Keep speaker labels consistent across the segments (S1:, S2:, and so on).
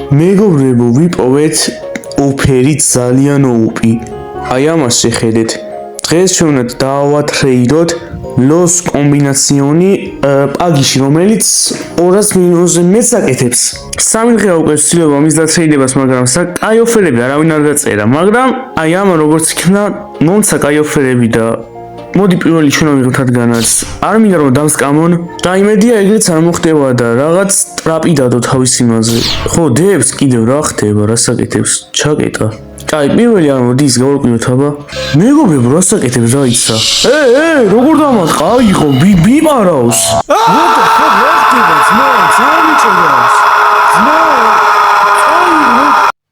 S1: მეგობრებო, ვიპოვეთ ოფერი ძალიან ოუპი. აი ამას შეხედეთ. დღეს ჩვენ უნდა დავატრეიდოთ ლოს კომბინაციონი პაგიში, რომელიც 200 მილიონზე მეტს აკეთებს. 3 დღეა უკვე ვცდილობ ამის დატრეიდებას, მაგრამ კაი ოფერები არავინ არ დაწერა, მაგრამ აი ამა როგორც იქნა, მომცა კაი ოფერები და მოდი პირველი ჩვენ ავიღოთ რადგანაც არ მინდა რომ დავსკამონ და იმედია ეგრეც არ მოხდება და რაღაც ტრაპი დადო თავის იმაზე. ხო, დებს კიდევ რა ხდება, რა საკეთებს? ჩაკეტა. კაი, პირველი არ მოდი ის გავარკვიოთ აბა. მეგობრებო, რა საკეთებს დაიცა? როგორ დამატყა? აიღო ბიბარავს. What the fuck რა ხდება? ძმაო,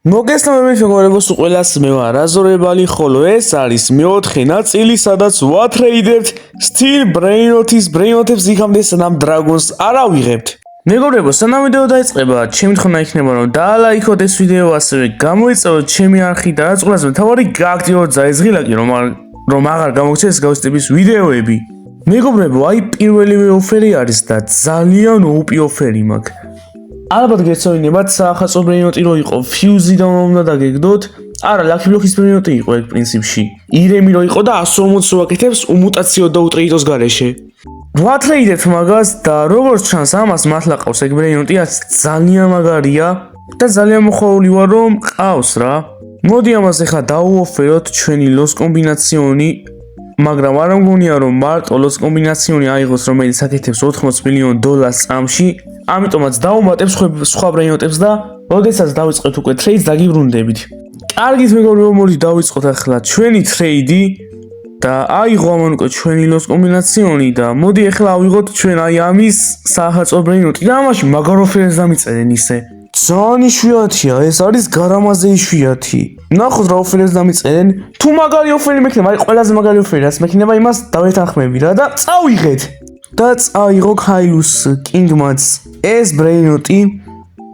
S1: მოგესალმებით მეგობრებო, ყველას მე ვარ აზორებალი, ხოლო ეს არის მეოთხე ნაწილი, სადაც ვატრეიდებთ Steel Brainoth-ს იქამდე სანამ Dragons არ ავიღებთ. მეგობრებო, სანამ ვიდეო დაიწყება, ჩემი თხოვნა იქნება რომ დაალაიქოთ ეს ვიდეო, ასევე გამოიწევოთ ჩემი არხი და რაც ყველაზე მთავარი, გააქტივოთ ზაიზღილაკი, რომ აღარ გამოგცეს გავსი ტიპის ვიდეოები. მეგობრებო, აი პირველივე ოფერი არის და ძალიან OP ოფერი მაქვს. ალბათ გეცოდინებათ საახალწლო ბრეინოტი რო იყო ფიუზი და უნდა დაგეგდოთ. არა, ლაკი ბლოქის ბრეინოტი იყო ეგ პრინციპში. ირემი რო იყო და 140 რო აკეთებს უმუტაციო და უტრეიდოს გარეშე. ვატრეიდებთ მაგას და როგორც ჩანს ამას მართლა ყავს ეგ ბრეინოტი, ძალიან მაგარია და ძალიან მოხარული ვარ რომ ყავს რა. მოდი ამას ახლა დავუოფეროთ ჩვენი ლოს კომბინაციონი, მაგრამ არ მგონია რომ მარტო ლოს კომბინაციონი აიღოს, რომელიც აკეთებს 80 მილიონ დოლარს წამში. ამიტომაც დავუმატებ სხვა ბრეინოტებს და როდესაც დავიწყებთ უკვე ტრეიდს დაგიბრუნდებით. კარგით მეგობრებო, მოდი დავიწყოთ ახლა ჩვენი ტრეიდი და აიღო ამან უკვე ჩვენი ლოს კომბინაციონი და მოდი ახლა ავიღოთ ჩვენ აი ამის საახალწლო ბრეინოტი და ამაში მაგარ ოფერებს დამიწერენ ისე. ძალიან იშვიათია, ეს არის გარამაზე იშვიათი. ნახოთ რა ოფერებს დამიწერენ. თუ მაგარი ოფერი მექნება, აი ყველაზე მაგარი ოფერი რაც მექნება, იმას დავეთანხმები რა და წავიღეთ. და წაიღო ქაილუს კინგმაც ეს ბრეინოტი.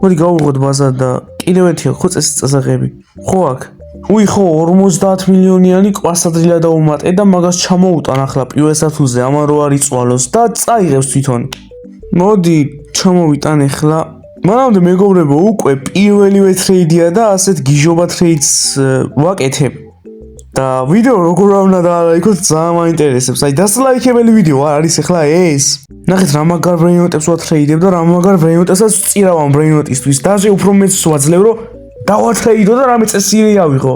S1: მოდი გავუღოთ ბაზა და კიდევ ერთი აქვს ხო წესის წასაღები. ხო აქვს. უი ხო 50 მილიონიანი კვასადრილა დაუმატე და მაგას ჩამოუტან ახლა პიუესათუზე ამან რო არ იწვალოს და წაიღებს თვითონ. მოდი ჩამოვიტან ახლა. მანამდე მეგობრებო, უკვე პირველივე ტრეიდია და ასეთ გიჟობა ტრეიდს ვაკეთებ. და ვიდეო როგორ უნდა დაალაიქოთ, ძალიან მაინტერესებს. აი დასლაიქებელი ვიდეო არის ახლა ეს. ნახეთ რა მაგარ ბრეინოტებს ვატრეიდებ და რა მაგარ ბრეინოტებსაც ვწირავ ამ ბრეინოტისთვის. დაჟე უფრო მეც ვაძლევ რომ დავატრეიდო და რამე წესიერი ავიღო.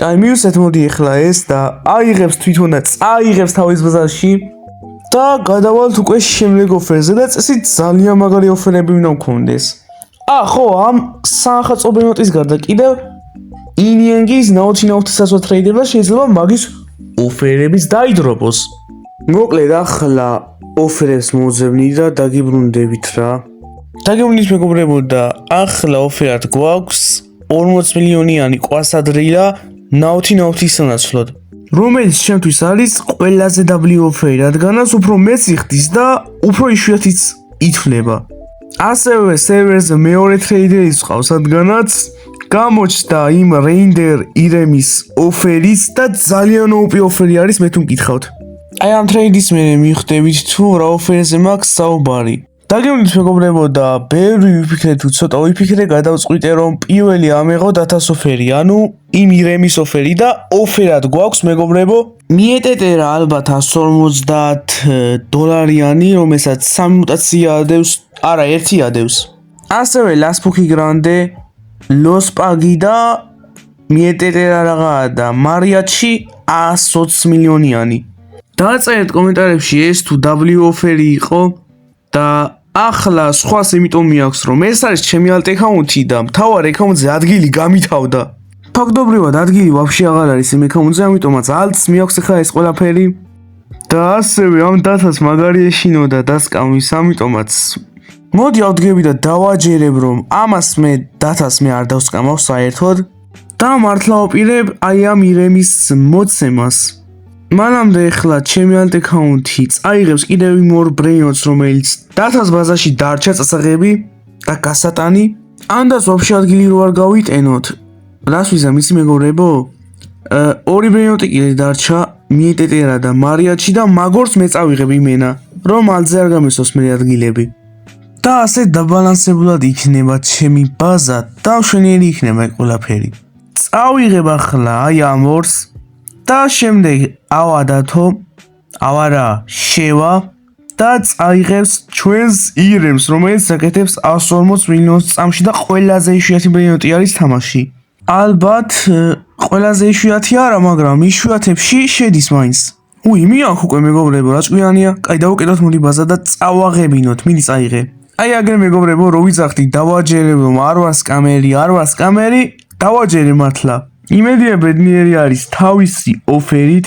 S1: აი მივსეთ მოდი ახლა ეს და აიღებს თვითონ და წაიღებს თავის ბაზარში და გადავალთ უკვე შემდეგ ოფერზე და წესი ძალიან მაგარი ოფერები უნდა მქონდეს. ხო, ამ საახალწლო ბრეინოტის გარდა კიდევ ინიენგის ნაუთინაუთისაც ვატრეიდებ და შეიძლება მაგის ოფერებიც დაიდროპოს. მოკლედ ახლა ოფერებს მოძებნი და დაგიბრუნდებით რა. დაგიბრუნდით მეგობრებო და ახლა ოფერად გვაქვს 40 მილიონიანი კვასადრილა ნაუთინაუთის სანაცვლოდ, რომელიც ჩემთვის არის ყველაზე დაბლი ოფერი, რადგანაც უფრო მეც იხდის და უფრო იშვიათიც ითვლება. ასევე სერვერზე მეორე ტრეიდერიც ყავს, რადგანაც გამოჩნდა იმ რეინდერ ირემის ოფერიც და ძალიან OP ოფერი არის, მე თუ მკითხავთ. აი ამ ტრეიდის მერე მივხვდებით თუ რა ოფერზე მაქვს საუბარი. დაგიბრუნდით მეგობრებო და ბევრი ვიფიქრე თუ ცოტა ვიფიქრე, გადავწყვიტე რომ პირველი ამეღო დათას ოფერი, ანუ იმ ირემის ოფერი და ოფერად გვაქვს მეგობრებო მიეტეტერა ალბათ 150 დოლარიანი, რომელსაც 3 მუტაცია ადევს, არა 1 ადევს. ასევე ლასპუქი გრანდე, ლოს პაგი და მიეტეტერა რაღაცა და მარიაჩი 120 მილიონიანი. დააწერეთ კომენტარებში ეს თუ W ოფერი იყო და ახლა სხვას იმიტომ მიაქვს რომ ეს არის ჩემი alt account-ი და მთავარ account-ზე ადგილი გამითავდა. ფაქტობრივად ადგილი ვაფშე აღარ არის იმ account-ზე, ამიტომაც alt-ს მიაქვს ახლა ეს ყველაფერი და ასევე ამ დათას მაგარი ეშინო და დასკამვის, ამიტომაც მოდი ავდგები და დავაჯერებ რომ ამას მე დათას მე არ დავსკამავ საერთოდ და მართლა ვაპირებ აი ამ ირემის მოცემას. მანამდე ახლა ჩემი alt account-ი წაიღებს კიდევ იმ ორ ბრეინოტს, რომელიც დათას ბაზაში დარჩა წასაღები და გასატანი. ანდაც ვაფშე ადგილი რო არ გავიტენოთ. რას ვიზამ ისი მეგობრებო? ორი ბრეინოტი კიდე დარჩა, მიეტეტერა და მარიაჩი და მაგორს მე წავიღებ იმენა, რომ ალზე არ გამესოს მე ადგილები. და ასე დაბალანსებულად იქნება ჩემი ბაზა და მშვენიერი იქნება ეგ ყველაფერი. წავიღებ ახლა აი ამ ორს და შემდეგ ავადათო, ავარა შევა და წაიღებს ჩვენს ირემს, რომელიც აკეთებს 140 მილიონს წამში და ყველაზე იშვიათი ბრეინოტი არის თამაში. ალბათ ყველაზე იშვიათი არა, მაგრამ იშვიათებში შედის მაინც. მიაქ უკვე მეგობრებო, რა ჭკვიანია? კაი, დავუკიდოთ მოდი ბაზა და წავაღებინოთ, მიდი წაიღე. აი აგერ მეგობრებო, რო ვიძახდი დავაჯერებო, არ ვარ სკამერი, დავაჯერე მართლა. იმედია ბედნიერი არის თავისი ოფერით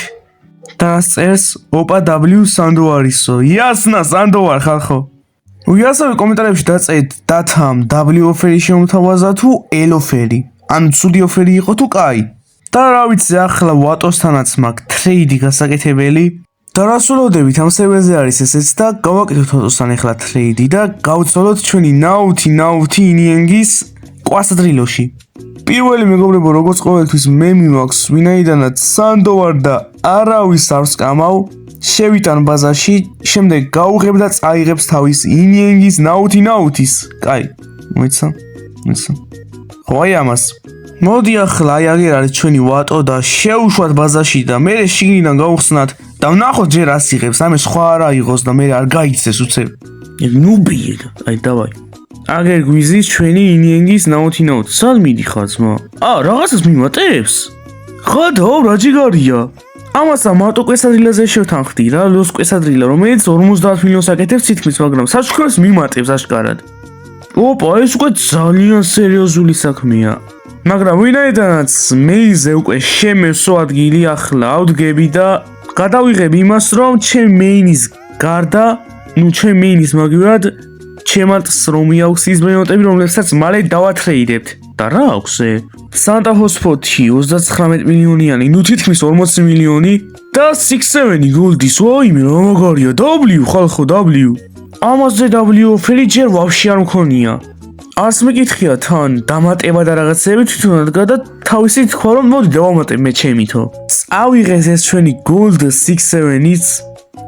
S1: და წერს ოპა W სანდო არისო. იასნა სანდო ვარ ხალხო. ასავე კომენტარებში დაწერეთ დათამ W ოფერი შემოთავაზა თუ L ოფერი. ანუ ცუდი ოფერი იყო თუ კაი. და რა ვიცი, ახლა ვატოსთანაც მაქვს ტრეიდი გასაკეთებელი. და რასულოდებით ამ სერვერზე არის ესეც და გავაკეთოთ ვატოსთან ახლა ტრეიდი და გავცოლოთ ჩვენი ნაუთი ინიენგის კვასადრილოში. პირველი მეგობრებო, როგორც ყოველთვის მე მიმაქვს, ვინაიდანაც სანდო ვარ და არავის არ ვსკამავ, შევიტან ბაზაში, შემდეგ გავუღებ და წაიღებს თავის ინიენგის ნაუთის. კაი, მოიცა. ხო აი ამას. მოდი ახლა აი აგერ არის ჩვენი ვატო და შევუშვათ ბაზაში და მე შიგნიდან გავხსნათ და ვნახოთ ჯერ რას იღებს, ამე სხვა არა იყოს და მე არ გაიცეს უცებ. ნუბიე, აი დავაი. აგერ გვიზის ჩვენი ინიენგის ნაუთი. სად მიდიხარ ძმა? რაღაცას მიმატებს? ხადო, რა ჯიგარია? ამასა მარტო კვესადრილაზე შევთანხმდი რა, ლოს კვესადრილა, რომელიც 50 მილიონს აკეთებს თითქმის, მაგრამ საჩქრებს მიმატებს აშკარად. ოპა, ეს უკვე ძალიან სერიოზული საქმეა. მაგრამ ვინაიდანაც მეიზე უკვე შემევსო ადგილი, ახლა ავდგები და გადავიღებ იმას, რომ ჩემ მეინის გარდა, ჩემ მეინის მაგივრად ჩემალტს რომ აქვს ის ბრეინოტები, რომლებსაც მალე დავათრეიდებთ. და რა აქვს ე? სანტა ჰოსფოთი 39 მილიონიანი, თითქმის 40 მილიონი და 6-7 გოლდის. ვაიმე, რა მაგარია. W ხალხო, W. ამაზე W ოფერი ჯერ ვაფშე არ მქონია. არც მეკითხია თან დამატება და რაღაცები თვითონად და თავისი თქვა რომ მოდი დავამატებ მე ჩემითო. წავიღეს ეს ჩვენი gold 6-7-იც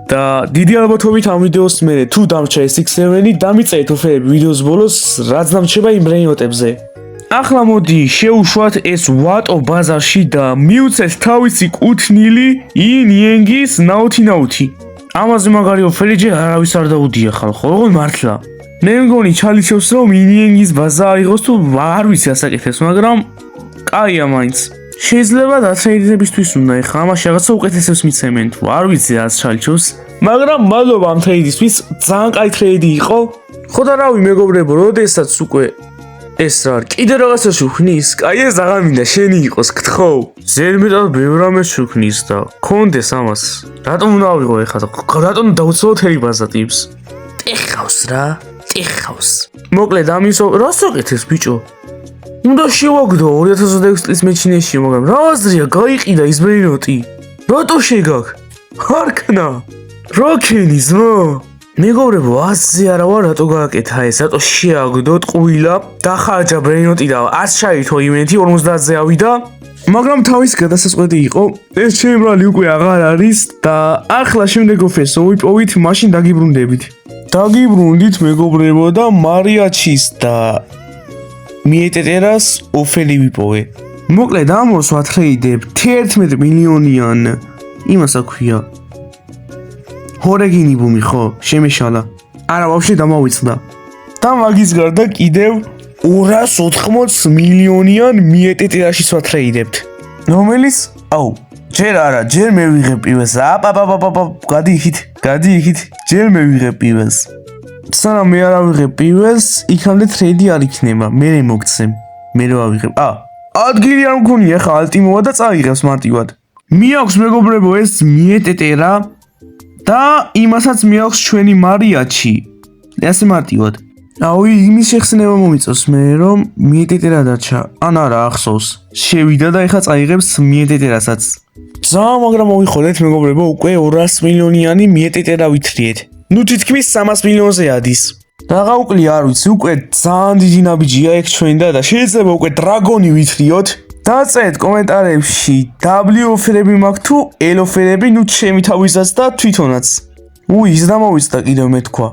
S1: და დიდი ალბათობით ამ ვიდეოს მერე თუ დამრჩა ეს 6-7 დამიწერეთ ოფერები ვიდეოს ბოლოს რაც დამრჩება იმ ბრეინოტებზე. ახლა მოდი შევუშვათ ეს ვატო ბაზარში და მივცეთ თავისი კუთნილი ინიენგის ნაუთი. ამაზე მაგარი ოფერი ჯერ არავის არ დაუდია ხალხო, როგორ მართლა. მე მგონი ჩალიჩევს რომ ინიენგის ბაზა აიღოს თუ არ ვიცი ასაკეთებს, მაგრამ კაია მაინც. შეიძლება დათრეიდებისთვის უნდა ეხა ამაში რაღაცა უკეთესებს მიცემენ თუ არ ვიცი რაც ჩალიჩევს, მაგრამ მადლობა ამ ტრეიდისთვის, ძალიან კაი ტრეიდი იყო. ხო და რავი მეგობრებო, როდესაც უკვე ეს რა კიდე რაღაცა შუქნის, კაი ეს აღარ მინდა შენი იყოს, გთხოვ. ზედმეტად ბევრ რამეს შუქნის და კონდეს ამას. რატომ უნდა ავიღო ეხა და რატომ დავუცლოთ ერი ბაზა ტიპს? ტეხავს რა. მოკლედ ამის რას აკეთებს ბიჭო? უნდა შევაგდო 2006 წლის მეჩინეში, მაგრამ რა აზრია გაიყიდა ის ბრეინოტი? რატო შეგაქ? არქნა. რა ქენი ზმო? მეგობრებო, ასე არა ვარ, რატო გააკეთა ეს? რატო შეაგდოთ ყვილა? დახარჯა ბრეინოტი და ას ჩაითო ივენთი 50-ზე ავიდა? მაგრამ თავის გადასაწყვეტი იყო, ეს ჩემი ბრალი უკვე აღარ არის და ახლა შემდეგ ოფერს ვიპოვით, მაშინ დაგიბრუნდებით. დაგიბრუნდით მეგობრებო და მარიაჩის და მიეტეტერას ოფერი ვიპოვე. მოკლედ ამოს ვათრეიდებ 11 მილიონიან იმას აქვია. ჰორეგინი ბუმი ხო, შემეშალა. არა, ვაფშე დამავიწყდა. და მაგის გარდა კიდევ 280 მილიონიან მიეტეტერაშიც ვათრეიდებთ. რომელიც, ჯერ არა, ჯერ მე ვიღებ პირველს. გადი იქით, ჯერ მე ვიღებ პირველს. სანამ მე არ ავიღებ პირველს, იქამდე ტრეიდი არ იქნება, მე მოგცემ. მე რო ავიღებ. ადგილი არ მქონია, ხა ალტიმოა და წაიღებს მარტივად. მიაქვს მეგობრებო ეს მიეტეტერა და იმასაც მიაქვს ჩვენი მარიაჩი. ასე მარტივად. იმის შეხსენება მომიწევს მე რომ მიეტეტერა დარჩა. არა ახსოვს. შევიდა და ეხა წაიღებს მიეტეტერასაც. მაგრამ მოვიხოდეთ მეგობრებო, უკვე 200 მილიონიანი მიეტეტერა ვითრიეთ. თითქმის 300 მილიონზე ადის. რაღა უკლია არ ვიცი, უკვე ძალიან დიდი ნაბიჯია ეგ ჩვენ და შეიძლება უკვე დრაგონი ვითრიოთ. დაწერეთ კომენტარებში W ოფერები მაქვს თუ L ოფერები, ჩემი თავისას და თვითონაც. ის დამოვიწყდა კიდევ მე თქვა.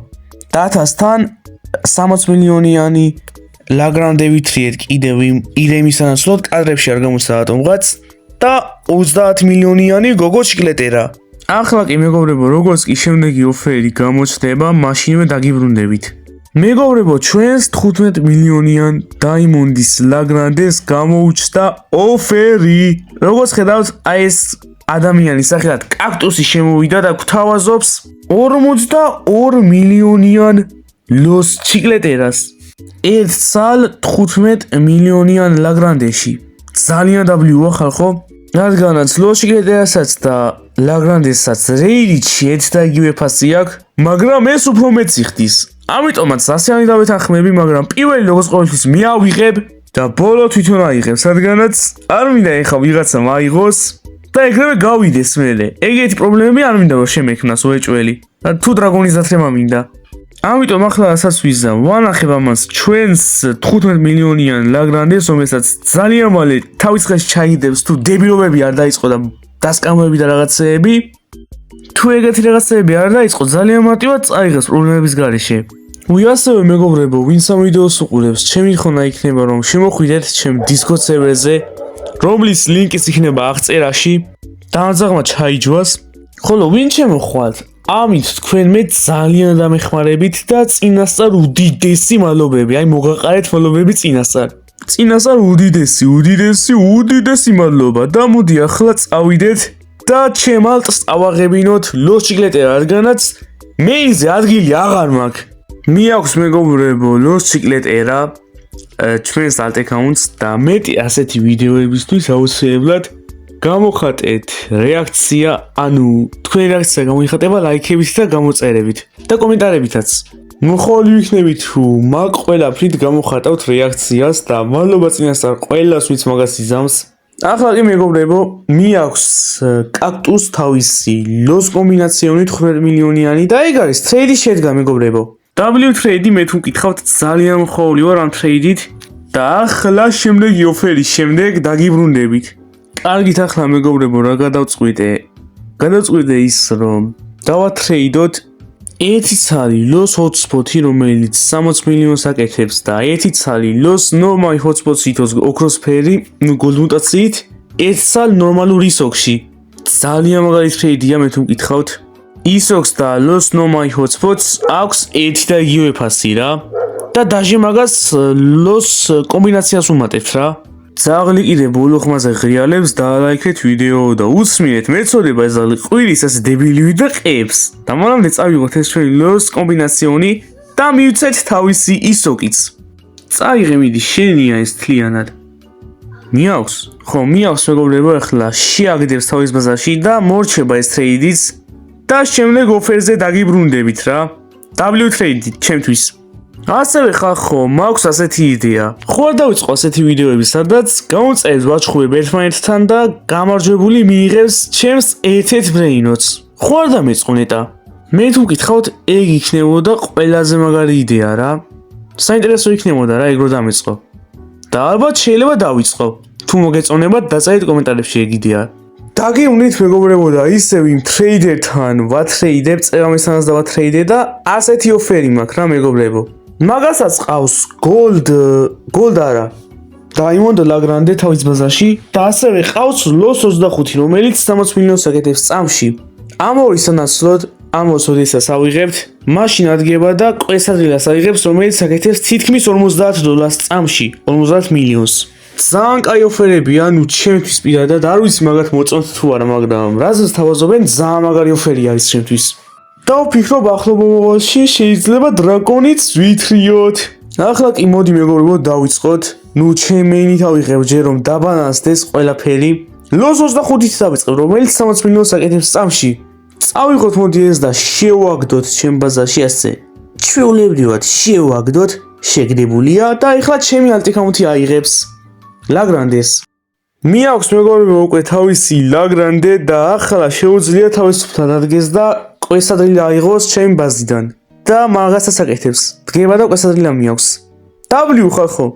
S1: დათასთან 60 მილიონიანი ლაგრანდე ვითრიეთ კიდევ ირემის ანაცვლოდ კადრებში არ გამოჩნდა რატომღაც და 30 მილიონიანი გოგო ჩიკლეტერა. ახლა კი მეგობრებო, როგორც კი შემდეგი ოფერი გამოჩნდება, მაშინვე დაგიბრუნდებით. მეგობრებო, ჩვენს 15 მილიონიან დაიმონდის ლაგრანდეს გამოუჩნდა ოფერი. როგორც ხედავთ, აი ეს ადამიანი სახელად კაქტუსი შემოვიდა და გვთავაზობს 42 მილიონიან ლოს ჩიკლეტერას. ერთ წალ 15 მილიონიან ლაგრანდეში. ძალიან დაბლიუა ხალხო, რადგანაც ლოს ჩიკლეტერასაც და ლაგრანდესაც რეიდში ერთ და იგივე ფასი აქვს, მაგრამ ეს უფრო მეც იხდის. ამიტომაც ასიანი დავეთანხმები, მაგრამ პირველი როგორც ყოველთვის მე ავიღებ და ბოლო თვითონ აიღებს, რადგანაც არ მინდა ეხლა ვიღაცა მაიღოს და ეგრევე გავიდეს მერე. ეგეთი პრობლემები არ მინდა რომ შემექმნას უეჭველი. და თუ დრაგონის დათრემა მინდა. ამიტომ ახლა რასაც ვიზამ, ვანახებ ამას ჩვენს 15 მილიონიან ლაგრანდეს, რომელსაც ძალიან მალე თავის ხელში ჩაიგდებს თუ დებილობები არ დაიწყო და დასკამოები და რაღაცეები. თუ ეგეთი რაღაცეები არ დაიწყო, ძალიან მარტივად წაიღებს პრობლემების გარეშე. ასევე მეგობრებო, ვინც ამ ვიდეოს უყურებს, ჩემი ხონა იქნება რომ შემოხვიდეთ ჩემ Discord სერვერზე, რომლის ლინკიც იქნება აღწერაში, დამძაღმა ჩაიჯვას. ხოლო ვინ შემოხვალთ? ამით თქვენ მე ძალიან დამეხმარებით და წინასწარ უდიდესი მადლობები, აი მოგაყარეთ მადლობები წინასწარ. წინასწარ უდიდესი მადლობა და მოდი ახლა წავიდეთ და ჩემ ალტს ავაღებინოთ ლოს ჩიკლეტერა, რადგანაც მეილზე ადგილი აღარ მაქვს. მიაქვს მეგობრებო ლოს ჩიკლეტერა ჩვენს ალტ აკაუნტს და მეტი ასეთი ვიდეოებისთვის აუცილებლად გამოხატეთ რეაქცია, ანუ თქვენი რეაქცია გამოიხატება ლაიქებით და გამოწერებით და კომენტარებითაც. მოხალ ვიქნები თუ მაგ ყველაფრით გამოხატავთ რეაქციას და მადლობა წინასწარ ყველას ვინც მაგას იზამს. ახლა კი მეგობრებო, მიაქვს კაქტუს თავისი ლოს კომბინაციონი 15 მილიონიანი და ეგ არის ტრეიდის შედგა მეგობრებო. W trade მე თუ მკითხავთ ძალიან მხოლოდ ვარ ამ ტრეიდით და ახლა შემდეგი ოფერის შემდეგ დაგიბრუნდებით. კარგით ახლა მეგობრებო, რა გადავწყვიტე? გადავწყვიტე ის რომ დავატრეიდოთ ერთი ცალი ლოს hotspot-ი, რომელიც 60 მილიონს აკეთებს და ერთი ცალი ლოს normal hotspot-ი ითოს ოქროსფერი, gold მუტაციით, ერთ ცალ ნორმალურ ისოქში. ძალიან მაგარი ტრეიდია მე თუ მკითხავთ. ისოქს და ლოს normal hotspot-ს აქვს ერთი და იგივე ფასი რა. და დაჟე მაგას ლოს კომბინაციას უმატებთ რა. ძაღლი კიდე ბოლო ხმაზე ღრიალებს და ლაიქეთ ვიდეო და უსმინეთ მეწოდება ეს ძაღლი ყვირის ასე დებილივი და ყებს. და მანამდე წავიღოთ ეს ჩვენი ლოს კომბინაციონი და მივცეთ თავისი ისოკიც. წაიღე მიდი შენია ეს თლიანად. მიაქვს? ხო, მიაქვს მეგობრებო, ახლა შეაგდებს თავის ბაზარში და მორჩება ეს ტრეიდიც და შემდეგ ოფერზე დაგიბრუნდებით რა. W trade ჩემთვის. ასევე ხახო, მაქვს ასეთი იდეა. ხო არ დავიწყო ასეთი ვიდეოები, სადაც გამოწერებს ვაჩხუბებ ერთმანეთთან და გამარჯვებული მიიღებს ჩემს ერთ-ერთ ბრეინოტს. ხო არ დამეწყო ნეტა. მე თუ მკითხავთ, ეგ იქნებოდა ყველაზე მაგარი იდეა რა. საინტერესო იქნებოდა რა, ეგ რო დამეწყო. და ალბათ შეიძლება დავიწყო. თუ მოგეწონებათ, დაწერით კომენტარებში ეგ იდეა. დაგეუნით მეგობრებო და ისევ იმ ტრეიდერთან ვატრეიდებ, წერამისთანაც და ვატრეიდე და ასეთი ოფერი მაქვს რა მეგობრებო. მაგასაც ყავს gold არა. Diamond Lagrande თავის ბაზარში და ასევე ყავს LOS 25, რომელიც 60 მილიონს აკეთებს წამში. ამ ორი სანაცვლოდ ამოს ოდესაც ავიღებთ, მაშინ ადგება და კვესადრილას აიღებს, რომელიც აკეთებს თითქმის $50 წამში, 50 მილიონს. ძალიან კაი ოფერებია, ანუ ჩემთვის პირადად არ ვიცი მაგათ მოწონთ თუ არა, მაგრამ რაზეც თავაზობენ, ძალიან მაგარი ოფერი არის ჩემთვის. და ვფიქრობ ახლობ მომავალში შეიძლება დრაკონიც ვითრიოთ. ახლა კი მოდი მეგობრებო დავიწყოთ. ნუ ჩემ მეინით ავიღებ ჯერ რომ დაბალანსდეს ყველაფერი. LOS 25-ით დავიწყებ, რომელიც 60 მილიონს აკეთებს წამში. წავიღოთ მოდი ეს და შევაგდოთ ჩემ ბაზარში ასე. ჩვეულებრივად შევაგდოთ, შეგდებულია და ახლა ჩემი ალტიკაუნტი აიღებს ლაგრანდეს. მიაქვს მეგობრებო უკვე თავისი ლაგრანდე და ახლა შეუძლია თავისუფლად ადგეს და კვესადრილი აიღოს ჩემი ბაზიდან. და მაგასაც აკეთებს. დგება და კვესადრილი მიაქვს. W ხალხო.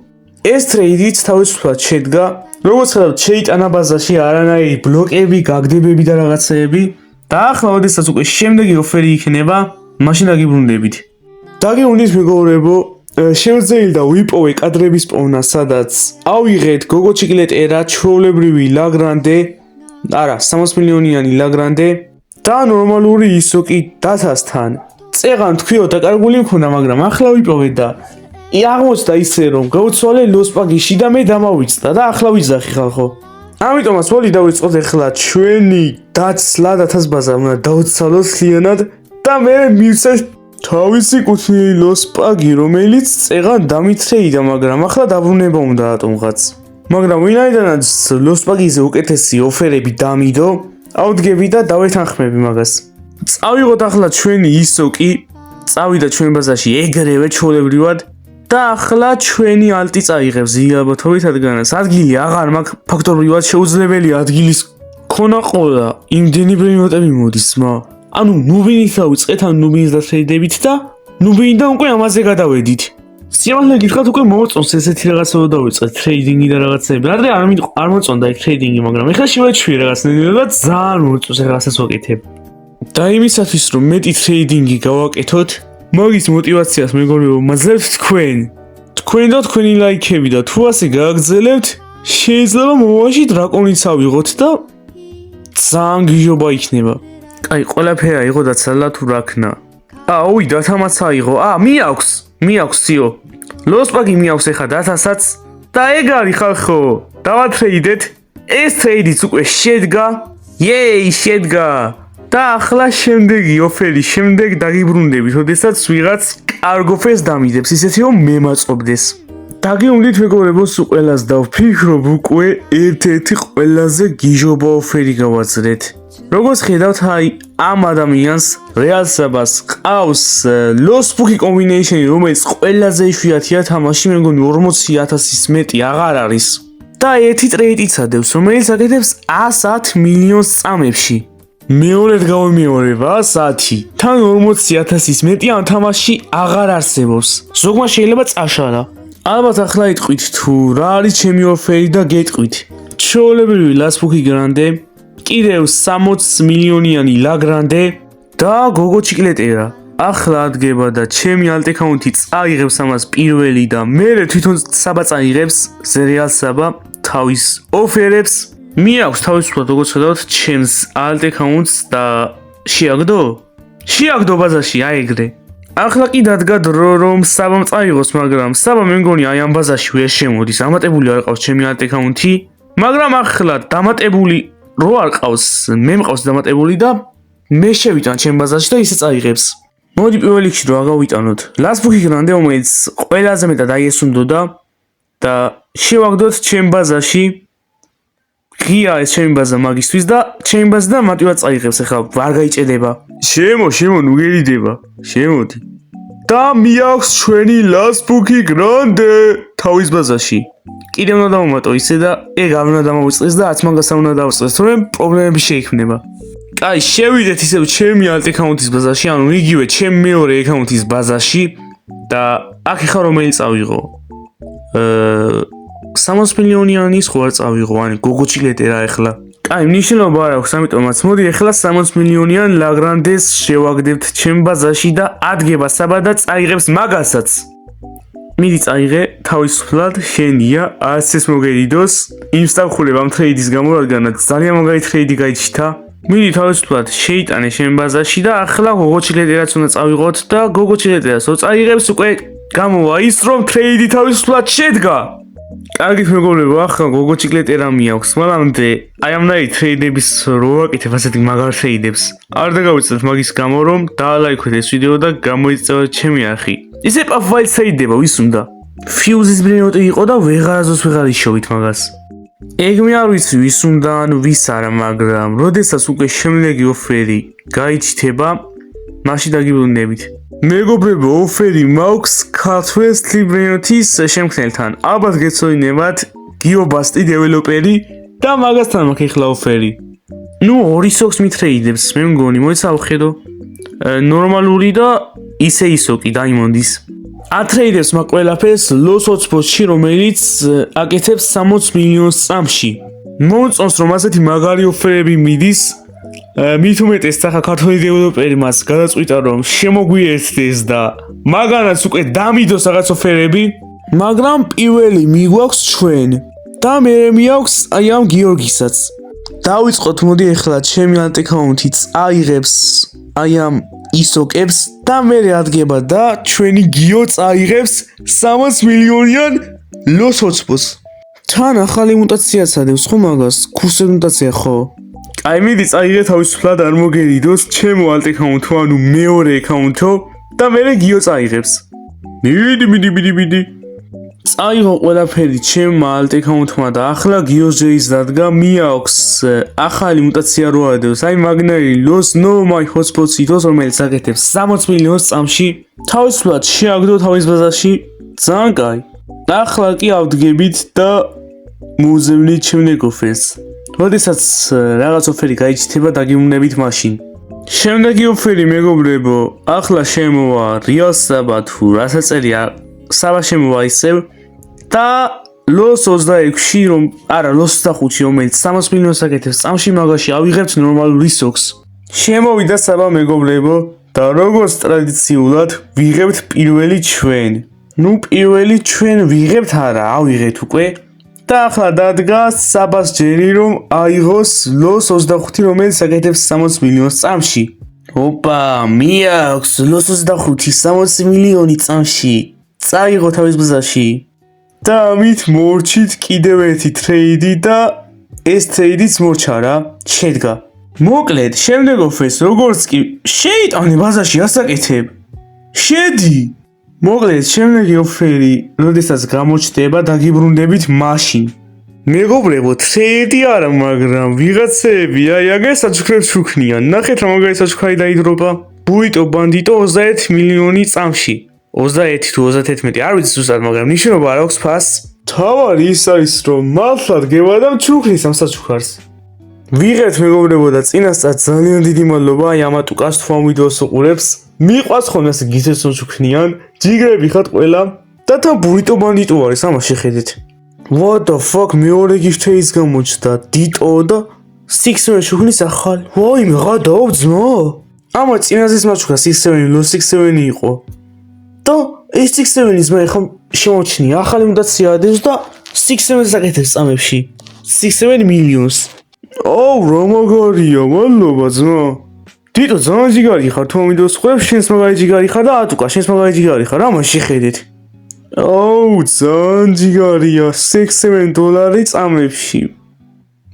S1: ეს ტრეიდიც თავისუფლად შედგა. როგორც ხედავთ, შეიტანა ბაზარში არანაირი ბლოკები, გაგდებები და რაღაცეები. და ახლა ოდესაც უკვე შემდეგი ოფერი იქნება, მაშინ დაგიბრუნდებით. დაგეუნდით მეგობრებო, შევძელდა ვიპოვე კადრების პოვნა, სადაც ავიღეთ გოგო ჩიკლეტერა, ჩვეულებრივი ლაგრანდე, არა, 300 მილიონიანი ლაგრანდე და ნორმალური ისოკი დათასთან. წეღან თქვიო დაკარგული მქონდა, მაგრამ ახლა ვიპოვე და აღმოჩნდა ისე რომ გავცვალე ლოსპაგიში და მე დამავიწყდა და ახლა ვიძახი ხალხო. ამიტომაც ვოლი დავიწყოთ ახლა ჩვენი დაცლა დათასბაზა უნდა დავცალოთ ლიანად და მე მივცეთ თავისი კუთვნილი ლოსპაგი, რომელიც წეღან დამითრეიდა, მაგრამ ახლა დაბრუნება უნდა ატომღაც. მაგრამ ვინაიდანაც ლოსპაგიზე უკეთესი ოფერები დამიდო, ავდგები და დავეთანხმები მაგას. წავიღოთ ახლა ჩვენი ისოკი, წავიდა ჩვენ ბაზაში ეგრევე ჩვეულებრივად და ახლა ჩვენი ალტი წაიღებს ზიალბათობით ადგანას. ადგილი აღარ მაქვს, ფაქტობრივად შეუძლებელია ადგილის ქონა ყოლა. იმდენი ბრინოტები მოდის მა. ანუ ნუბინით დავიწყეთ, ან ნუბინს დატრეიდებით და ნუბინიდან უკვე ამაზე გადავედით. სიამოვნე გითხრათ უკვე მოწონს ესეთი რაღაცა დავიწყეთ, ტრეიდინგი და რაღაცები. არ მოწონდა ეგ ტრეიდინგი, მაგრამ ეხლა შევეჩვიე რაღაცნაირად და ძალიან მოწონს ეგ რაღაცას ვაკეთებ. და იმისათვის რომ მეტი ტრეიდინგი გავაკეთოთ, მაგის мотиваციას მეგობრებო მაძლევთ თქვენ. თქვენ და თქვენი ლაიქები და თუ ასე გააგრძელებთ, შეიძლება მომავალში დრაკონიც ავიღოთ და ძალიან გიჟობა იქნება. აი, ყველაფერი აიღო დაცალა თუ რაქნა. აუი, დათამაც აიღო. მიაქვს სიო. ლოსპაგი მიაქვს ეხა დათასაც და ეგ არის ხალხო. დავატრეიდეთ. ეს ტრეიდიც უკვე შედგა. შედგა. და ახლა შემდეგი ოფერი, შემდეგ დაგიბრუნდებით, ოდესაც ვიღაც კარგ ოფერს დამიდებს, ისეთი რომ მე მაწყობდეს. დაგეუნდით მეგობრებო, სულ ყველას დავფიქრობ, უკვე ერთ-ერთი ყველაზე გიჟობა ოფერი გავაძლეთ. როგორც ხედავთ, აი ამ ადამიანს რეალსაბას ყავს ლოსპუქი კომბინეიშენი, რომელიც ყველაზე იშვიათია თამაში, მე მგონი 40,000-ის მეტი აღარ არის. და ერთი ტრეიდიც ადევს, რომელიც აკეთებს 110 მილიონს წამებში. მეორედ გავიმეორება 110. თან 40,000-ის მეტი ამ თამაში აღარ არსებობს. ზოგმა შეიძლება წაშალა. ალბათ ახლა იტყვით თუ რა არის ჩემი ოფერი და გეტყვით. ჩვეულებრივი ლასპუქი გრანდე, კიდევ 60 მილიონიანი ლაგრანდე და გოგო ჩიკლეტერა. ახლა ადგება და ჩემი alt account-ი წაიღებს ამას პირველი და მე თვითონ საბა წაიღებს ზერიალ საბა თავის ოფერებს. მიაქვს თავისუფლად როგორც ხედავთ ჩემს alt account-ს და შეაგდო ბაზაში აეგრე. ახლა კი დადგა დრო რომ საბამ წაიღოს, მაგრამ საბა მე მგონი აი ამ ბაზაში ვერ შემოდის. დამატებული არ ყავს ჩემი alt account-ი, მაგრამ ახლა დამატებული რო არ ყავს, მე მყავს დამატებული და მე შევიტან ჩემ ბაზაში და ისე წაიღებს. მოდი პირველ რიგში რო აგავიტანოთ ლასპუქი გრანდე, რომელიც ყველაზე მეტად აიესუნდოდა და შევაგდოთ ჩემ ბაზაში. ღია ეს ჩემი ბაზა მაგისტვის და ჩემი ბაზა და მარტივად წაიღებს, ახლა არ გაიჭედება. შემო ნუ გერიდება. შემოდი. და მიაქვს ჩვენი ლასპუქი გრანდე თავის ბაზაში. კიდევ უნდა დავუმატო ისე და ეგ არ უნდა დამოვიწყდეს და 10 მაგას არ უნდა დავიწყდეს, თორემ პრობლემები შეიქმნება. აი, შევიდეთ ისევ ჩემი alt account-ის ბაზაში, ანუ იგივე ჩემი მეორე account-ის ბაზაში და აქ ხა რომელი წავიღო? 60 მილიონიანი სხვა წავიღო, ანუ გოგო ჩიკლეტერა ახლა. აი, მნიშვნელობა არ აქვს, ამიტომაც მოდი ახლა 60 მილიონიან ლაგრანდეს შევაგდებთ ჩემ ბაზაში და ადგება საბა და წაიღებს მაგასაც. მიდი წაიღე თავისუფლად, შენია, არც ეს მოგერიდოს. იმ სტავხულებ ამ ტრეიდის გამო, რადგანაც ძალიან მაგარი ტრეიდი გაიჩნდა. მიდი თავისუფლად შეიტანე ჩემ ბაზაში და ახლა გოგო ჩიკლეტერაც უნდა წავიღოთ და გოგო ჩიკლეტერას რო წაიღებს უკვე გამოვა ის რომ ტრეიდი თავისუფლად შედგა. კარგით მეგობრებო, ახლა გოგო ჩიკლეტერა მიაქვს, მანამდე აი ამნაირი ტრეიდების რო ვაკეთებ ასეთი მაგარ ტრეიდებს. არ დაგავიწყდეთ მაგის გამო რომ დაალაიქოთ ეს ვიდეო და გამოიწევთ ჩემი არხი. ისე პაფაილ ტრეიდება ვის უნდა? ფიუზის ბრინოტი იყო და ვეღარასდროს ვეღარ იშოვით მაგას. ეგ მე არ ვიცი ვის უნდა ან ვის არა, მაგრამ როდესაც უკვე შემდეგი ოფერი გაიჩნდება, მაშინ დაგიბრუნდებით. მეგობრებო, ოფერი მაქვს ქართველ სლიბრენოთის შემქმნელთან. ალბათ გეცოდინებათ გიობასტი დეველოპერი და მაგასთან მაქვს ახლა ოფერი. ნუ 2 სოკს მიტრეიდებს, მე მგონი, მოიცა ვხედო. ნორმალური და ისე ისოკი დაიმონდის. ატრეიდებს მაგ ყველაფერს ლოს hotspot-ში, რომელიც აკეთებს 60 მილიონს წამში. მომწონს რომ ასეთი მაგარი ოფერები მიდის. მით უმეტეს ახლა ქართველი დეველოპერი მას გადაწყვიტა რომ შემოგვიერთდეს და მაგანაც უკვე დამიდოს რაღაც ოფერები, მაგრამ პირველი მიგვაქვს ჩვენ და მე მიაქვს აი ამ გიორგისაც. დავიწყოთ მოდი ახლა ჩემი ანტ-აკაუნთი წაიღებს აი ამ ისოკებს და მე ადგება და ჩვენი გიო წაიღებს 300 მილიონიან ლოს-ოცბოს. თან ახალი მუტაციაც ადევს ხო მაგას? კურსის მუტაცია ხო? აი მიდი წაიღე თავისუფლად არ მოგერიდოს ჩემო ანტ-აკაუნთო, ანუ მეორე აკაუნთო და მე გიო წაიღებს. მიდი. წაიღო ყველაფერი ჩემმა ანტ-აკაუნთმა და ახლა გიოს ჯეის დადგა მიაქვს ახალი მუტაცია რო ადევს. აი მაგნარი ლოს ნო მაი ჰოტსპოტს ითოს რომელიც აკეთებს 60 მილიონს წამში. თავისუფლად შეაგდო თავის ბაზარში. ძალიან კაი. ახლა კი ავდგებით და მოვზევნით შემდეგ ოფერს. როდესაც რაღაც ოფერი გაიჩნდება დაგივნებით მაშინ. შემდეგი ოფერი მეგობრებო, ახლა შემოვა რეალ საბა თუ რასაც წერია საბა შემოვა ისევ და ლოს 26-ში რომ არა ლოს 25-ში რომელიც 300 მილიონს აკეთებს წამში მაგაში ავიღებთ ნორმალურ ისოქს. შემოვიდა საბა მეგობრებო და როგორც ტრადიციულად ვიღებთ პირველი ჩვენ. ნუ პირველი ჩვენ ვიღებთ არა, ავიღეთ უკვე. და ახლა დადგა საბას ჯერი რომ აიღოს ლოს 25 რომელიც აკეთებს 60 მილიონს წამში. ოპა, მიაქვს ლოს 25 60 მილიონი წამში. წაიღო თავის ბაზარში. და ამით მორჩით კიდევ ერთი ტრეიდი და ეს ტრეიდიც მორჩა რა, შედგა. მოკლედ, შემდეგ ოფერს როგორც კი შეიტანე ბაზარში ასაკეთებ. შედი. მოკლედ, შემდეგი ოფერი, როდესაც გამოჩნდება, დაგიბრუნდებით მაშინ. მეგობრებო, ტრეიდი არა, მაგრამ ვიღაცები აი აგერ საჩუქრებს ჩუქნიან. ნახეთ რა მაგარი საჩუქარი დაიდროპა. ბუიტო ბანდიტო 21 მილიონი წამში. 21 თუ 31, არ ვიცი ზუსტად, მაგრამ ნიშნობა არ აქვს ფასს. თავარი ის არის, რომ მართლად გევა და ჩუქნის ამ საჩუქარს. ვიღეთ მეგობრებო და წინასწარ ძალიან დიდი მადლობა აი ამატუკას თუ ამ ვიდეოს უყურებს. მიყვარს ხოლმე ასე გითეს რომ ჩუქნიან. ჯიგრები ხართ ყველა და თან ბურიტო ბანდიტო არის ამას შეხედეთ. What the fuck მეორე გიშთეის გამოჩნდა დიტო და 6-7 ჩუქნის ახალ. ვაი მეგა დაობძმო. ამა წინაზის მაჩუქა 6-7 ლო 6-7 იყო. და ეს 6-7-ის მე ხომ შემოჩნია ახალი მუტაცია ადევს და 6-7-ს აკეთებს წამებში 6-7 მილიონს. რა მაგარია, მადლობა ძმა. დიტო ძალიან ჯიგარი ხარ თუ ამ ვიდეოს ხვდებს, შენს მაგარი ჯიგარი ხარ და ატუკა შენს მაგარი ჯიგარი ხარ, ამას შეხედეთ. ძალიან ჯიგარია 6-7 დოლარი წამებში.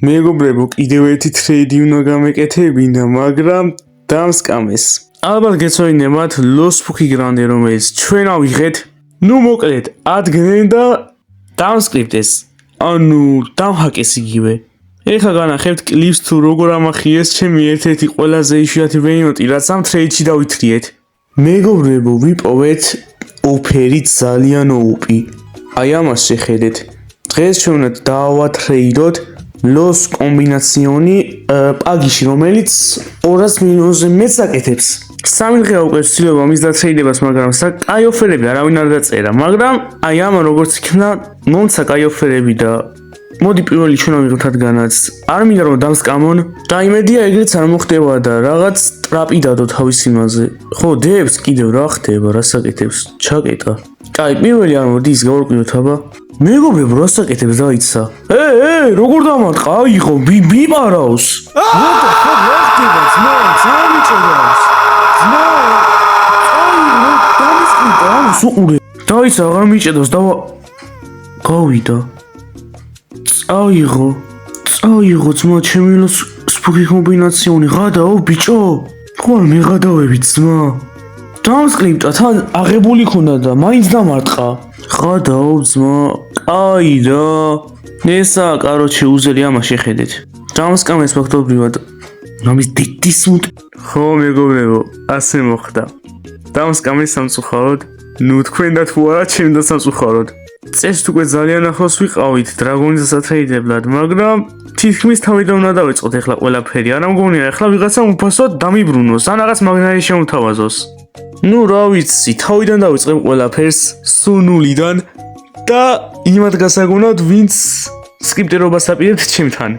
S1: მეგობრებო, კიდევ ერთი ტრეიდი უნდა გამეკეთებინა, მაგრამ დამსკამეს. ალბათ გეცოდინებათ ლოს ფუქი გრანდე რომელიც ჩვენ ავიღეთ. ნუ მოკლედ ადგენენ და დამსკრიპტეს. ანუ დამჰაკეს იგივე. ეხლა განახებთ კლიპს თუ როგორ ამახიეს ჩემი ერთ-ერთი ყველაზე იშვიათი ვეინოტი რაც ამ ტრეიდში დავითრიეთ. მეგობრებო, ვიპოვეთ ოფერი ძალიან ოუპი. აი ამას შეხედეთ. დღეს ჩვენ უნდა დავატრეიდოთ ლოს კომბინაციონი პაგიში რომელიც 200 მილიონზე მეც აკეთებს. 3 დღეა უკვე ვცდილობ ამის დატრეიდებას, მაგრამ კაი ოფერები არავინ არ დაწერა, მაგრამ აი ამა როგორც იქნა მომცა კაი ოფერები და მოდი პირველი ჩვენ ავიღოთ რადგანაც არ მინდა რომ დამსკამონ და იმედია ეგრეც არ მოხდება და რაღაც ტრაპი დადო თავის იმაზე. ხო, დებს კიდევ რა ხდება, რა საკეთებს? ჩაკეტა. კაი, პირველი არ მოდი ის გავარკვიოთ აბა. მეგობრებო, რა საკეთებს დაიცა? როგორ დამარტყა? აიღო, ბიბარავს. What the fuck, რა ხდება? ძმა, წამიჭერავს. ძმა. აიღო, დამისყიდა, სუყურე. დაიცა, აღარ მიჭედოს და გავიდა. აიღო ძმა, ჩემი ლოს სპუქი კომბინაციონი ღადაო ბიჭო. ხო არ მეღადავებით ძმა. დამსკრიპტა თან აღებული ქონდა და მაინც დამარტყა. ღადაო ძმა, კაი რა. ესა, კაროჩე, უზელი ამას შეხედეთ. დამსკამეს ფაქტობრივად. ამის დიდის მუტ. ხო მეგობრებო, ასე მოხდა. დამსკამეს სამწუხაროდ. ნუ თქვენ და თუ არა, ჩემ და სამწუხაროდ. წესით უკვე ძალიან ახლოს ვიყავით დრაგონის სატრეიდებლად, მაგრამ თითქმის თავიდან უნდა დავიწყოთ ახლა ყველაფერი. არა მგონია ახლა ვიღაცამ უფასოდ დამიბრუნოს, ან რაღაც მაგნარი შემოთავაზოს. ნუ რა ვიცი, თავიდან დავიწყებ ყველაფერს სულ ნულიდან და იმად გასაგონად, ვინც სკრიპტერობას აპირებთ ჩემთან.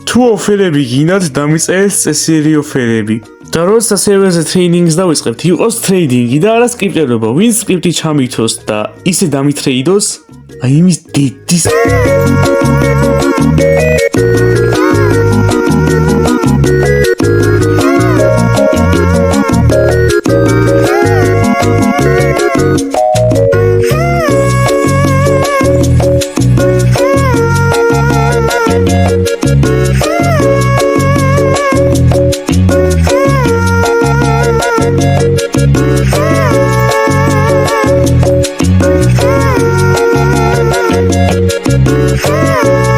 S1: თუ ოფერები გინდათ, დამიწერეთ წესიერი ოფერები. და როცა სერვერზე ტრეიდინგს დავიწყებთ, იყოს ტრეიდინგი და არა სკრიპტირება, ვინ სკრიპტი ჩამithოს და ისე დამithრეიდოს, აი იმის დედის
S2: Ah